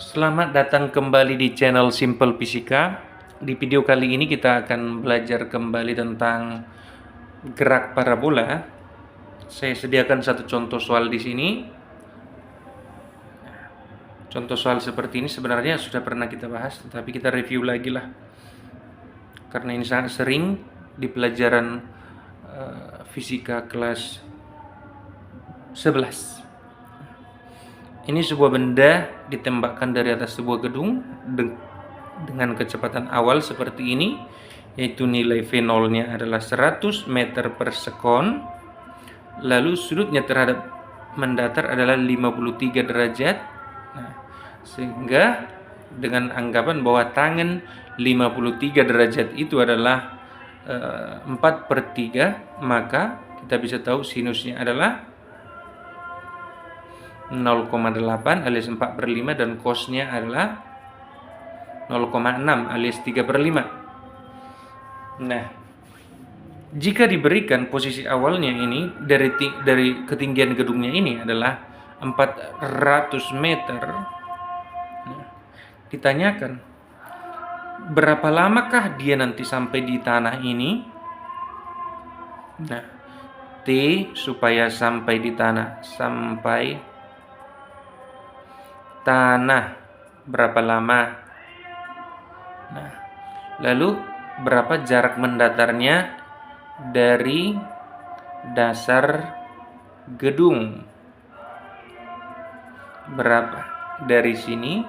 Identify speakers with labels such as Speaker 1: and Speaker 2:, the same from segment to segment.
Speaker 1: Selamat datang kembali di channel Simple Fisika. Di video kali ini kita akan belajar kembali tentang gerak parabola. Saya sediakan satu contoh soal di sini. Contoh soal seperti ini sebenarnya sudah pernah kita bahas, tetapi kita review lagi lah. Karena ini sangat sering di pelajaran fisika kelas 11. Ini sebuah benda ditembakkan dari atas sebuah gedung dengan kecepatan awal seperti ini, yaitu nilai V0-nya adalah 100 meter per sekon. Lalu sudutnya terhadap mendatar adalah 53 derajat. Nah, sehingga dengan anggapan bahwa tangan 53 derajat itu adalah 4/3, maka kita bisa tahu sinusnya adalah 0,8 alias 4/5 dan cosnya adalah 0,6 alias 3/5. Nah, jika diberikan posisi awalnya ini dari ketinggian gedungnya ini adalah 400 meter, nah, ditanyakan berapa lamakah dia nanti sampai di tanah ini. Nah, T supaya sampai di tanah, berapa lama? Nah, lalu berapa jarak mendatarnya dari dasar gedung? Berapa dari sini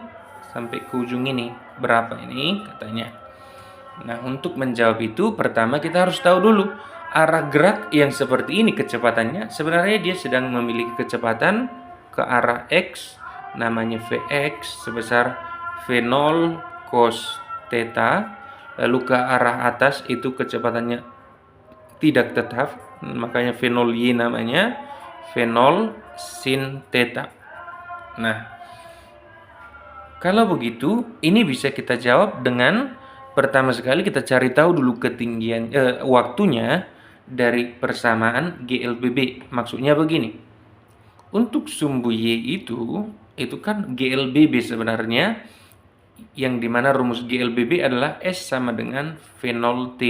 Speaker 1: sampai ke ujung ini? Berapa ini katanya? Nah, untuk menjawab itu pertama kita harus tahu dulu arah gerak yang seperti ini kecepatannya. Sebenarnya dia sedang memiliki kecepatan ke arah X, namanya Vx sebesar V0 cos theta. Lalu ke arah atas itu kecepatannya tidak tetap, makanya V0y namanya V0 sin theta. Nah, kalau begitu ini bisa kita jawab dengan pertama sekali kita cari tahu dulu ketinggian waktunya dari persamaan GLBB. Maksudnya begini, untuk sumbu Y itu kan GLBB sebenarnya, yang dimana rumus GLBB adalah S sama dengan V0T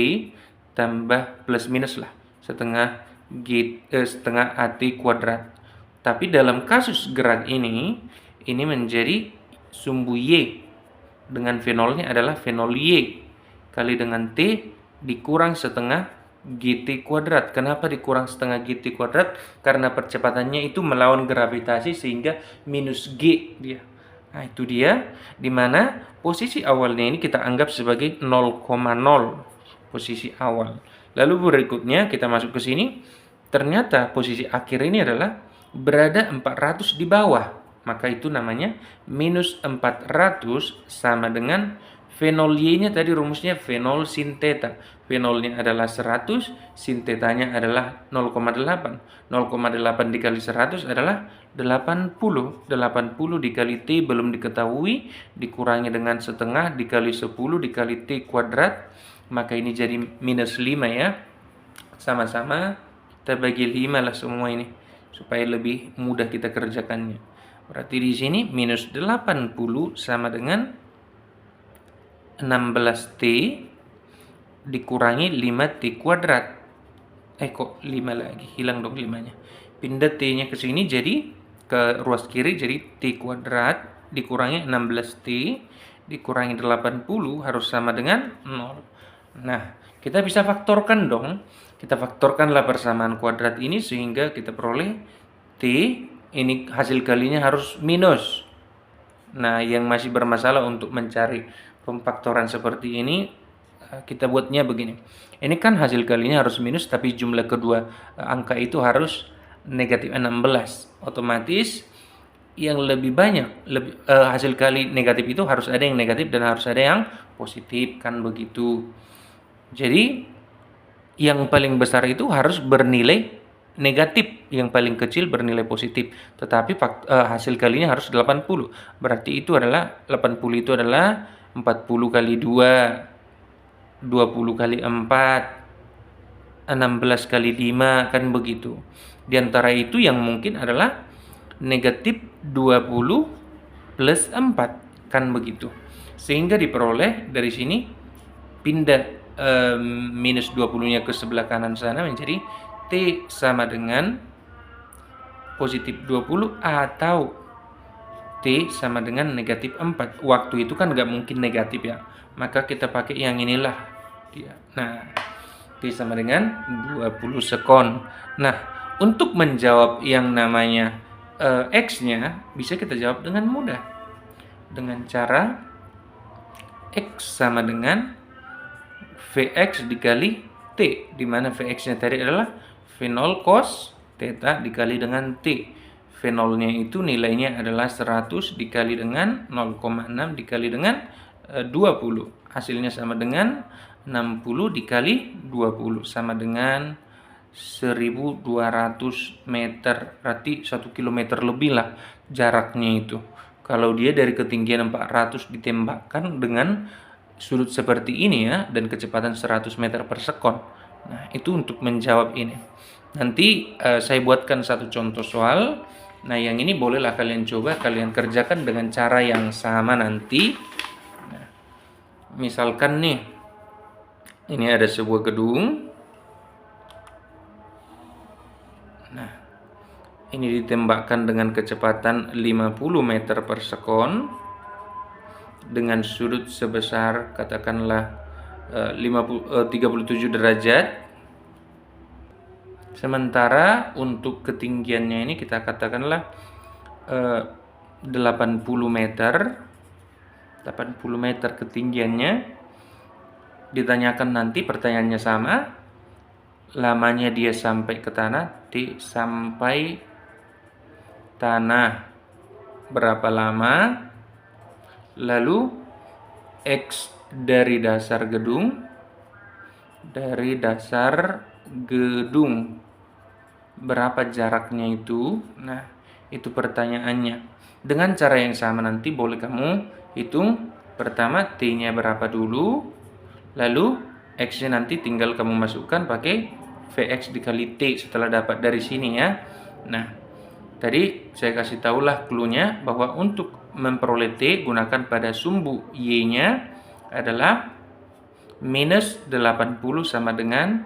Speaker 1: tambah plus minus lah setengah AT kuadrat. Tapi dalam kasus gerak ini menjadi sumbu Y dengan V0-nya adalah V0Y kali dengan T dikurang setengah GT kuadrat. Kenapa dikurang setengah GT kuadrat? Karena percepatannya itu melawan gravitasi sehingga minus G dia. Nah, itu dia dimana posisi awalnya ini kita anggap sebagai 0,0 posisi awal. Lalu berikutnya kita masuk ke sini, ternyata posisi akhir ini adalah berada 400 di bawah. Maka itu namanya minus 400 sama dengan V0Y-nya tadi rumusnya V0 sin theta. V0-nya adalah 100, sin theta-nya adalah 0,8. 0,8 dikali 100 adalah 80. 80 dikali T belum diketahui, dikurangi dengan setengah dikali 10 dikali T kuadrat. Maka ini jadi minus 5 ya. Sama-sama kita bagi 5 lah semua ini, supaya lebih mudah kita kerjakannya. Berarti di sini minus 80 sama dengan 16T dikurangi 5T kuadrat. Kok 5 lagi? Hilang dong 5-nya. Pindah T-nya ke sini jadi ke ruas kiri, jadi T kuadrat dikurangi 16T dikurangi 80 harus sama dengan 0. Nah, kita bisa faktorkan dong. Kita faktorkanlah persamaan kuadrat ini sehingga kita peroleh T ini hasil kalinya harus minus. Nah, yang masih bermasalah untuk mencari pemfaktoran seperti ini, kita buatnya begini. Ini kan hasil kalinya harus minus, tapi jumlah kedua angka itu harus negatif 16. Otomatis yang lebih banyak, hasil kali negatif itu harus ada yang negatif dan harus ada yang positif, kan begitu. Jadi yang paling besar itu harus bernilai negatif, yang paling kecil bernilai positif. Tetapi hasil kalinya harus 80. Berarti itu adalah 80 itu adalah 40 kali 2, 20 kali 4, 16 kali 5, kan begitu. Di antara itu yang mungkin adalah negatif 20 plus 4. kan begitu. Sehingga diperoleh dari sini pindah minus 20-nya ke sebelah kanan sana menjadi T sama dengan positif 20 atau T sama dengan negatif 4. Waktu itu kan nggak mungkin negatif ya, maka kita pakai yang inilah dia. Nah, T sama dengan 20 sekon. Nah, untuk menjawab yang namanya X-nya bisa kita jawab dengan mudah dengan cara X sama dengan Vx dikali T, di mana Vx-nya tadi adalah V0 cos theta dikali dengan T. V0-nya itu nilainya adalah 100 dikali dengan 0,6 dikali dengan 20. Hasilnya sama dengan 60 dikali 20 sama dengan 1200 meter. Berarti 1 km lebih lah jaraknya itu. Kalau dia dari ketinggian 400 ditembakkan dengan sudut seperti ini ya, dan kecepatan 100 meter per sekon. Nah, itu untuk menjawab ini. Nanti saya buatkan satu contoh soal. Nah, yang ini bolehlah kalian coba, kalian kerjakan dengan cara yang sama nanti. Nah, misalkan nih, ini ada sebuah gedung. Nah, ini ditembakkan dengan kecepatan 50 meter per sekon dengan sudut sebesar katakanlah 37 derajat. Sementara untuk ketinggiannya ini kita katakanlah 80 meter. 80 meter ketinggiannya. Ditanyakan nanti pertanyaannya sama. Lamanya dia sampai ke tanah, T sampai tanah berapa lama? Lalu X dari dasar gedung berapa jaraknya itu? Nah, itu pertanyaannya. Dengan cara yang sama nanti boleh kamu hitung. Pertama T-nya berapa dulu, lalu X-nya nanti tinggal kamu masukkan pakai Vx dikali T setelah dapat dari sini ya. Nah, tadi saya kasih tahulah clue-nya bahwa untuk memperoleh T gunakan pada sumbu Y-nya adalah minus 80 sama dengan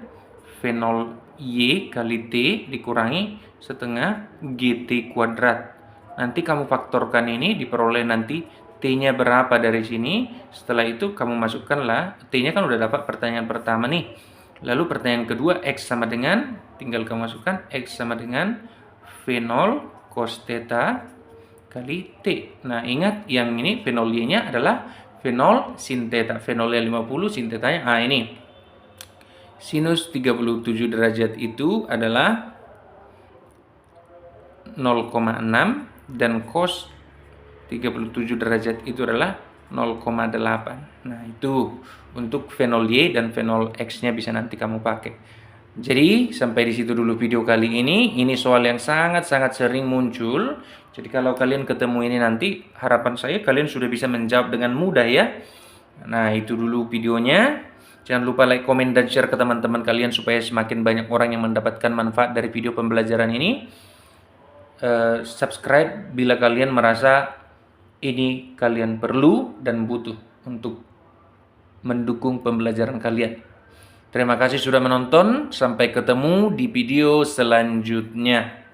Speaker 1: V0Y kali T dikurangi setengah GT kuadrat. Nanti kamu faktorkan ini diperoleh nanti T-nya berapa dari sini. Setelah itu kamu masukkanlah, T-nya kan udah dapat pertanyaan pertama nih. Lalu pertanyaan kedua X sama dengan, tinggal kamu masukkan X sama dengan V0 cos theta kali T. Nah, ingat yang ini V0Y-nya adalah V0 sin theta. V0-nya 50, sin theta-nya ini. Sinus 37 derajat itu adalah 0,6 dan cos 37 derajat itu adalah 0,8. Nah, itu untuk V0Y dan V0X-nya bisa nanti kamu pakai. Jadi, sampai di situ dulu video kali ini. Ini soal yang sangat-sangat sering muncul. Jadi, kalau kalian ketemu ini nanti, harapan saya kalian sudah bisa menjawab dengan mudah ya. Nah, itu dulu videonya. Jangan lupa like, komen, dan share ke teman-teman kalian supaya semakin banyak orang yang mendapatkan manfaat dari video pembelajaran ini. Subscribe bila kalian merasa ini kalian perlu dan butuh untuk mendukung pembelajaran kalian. Terima kasih sudah menonton. Sampai ketemu di video selanjutnya.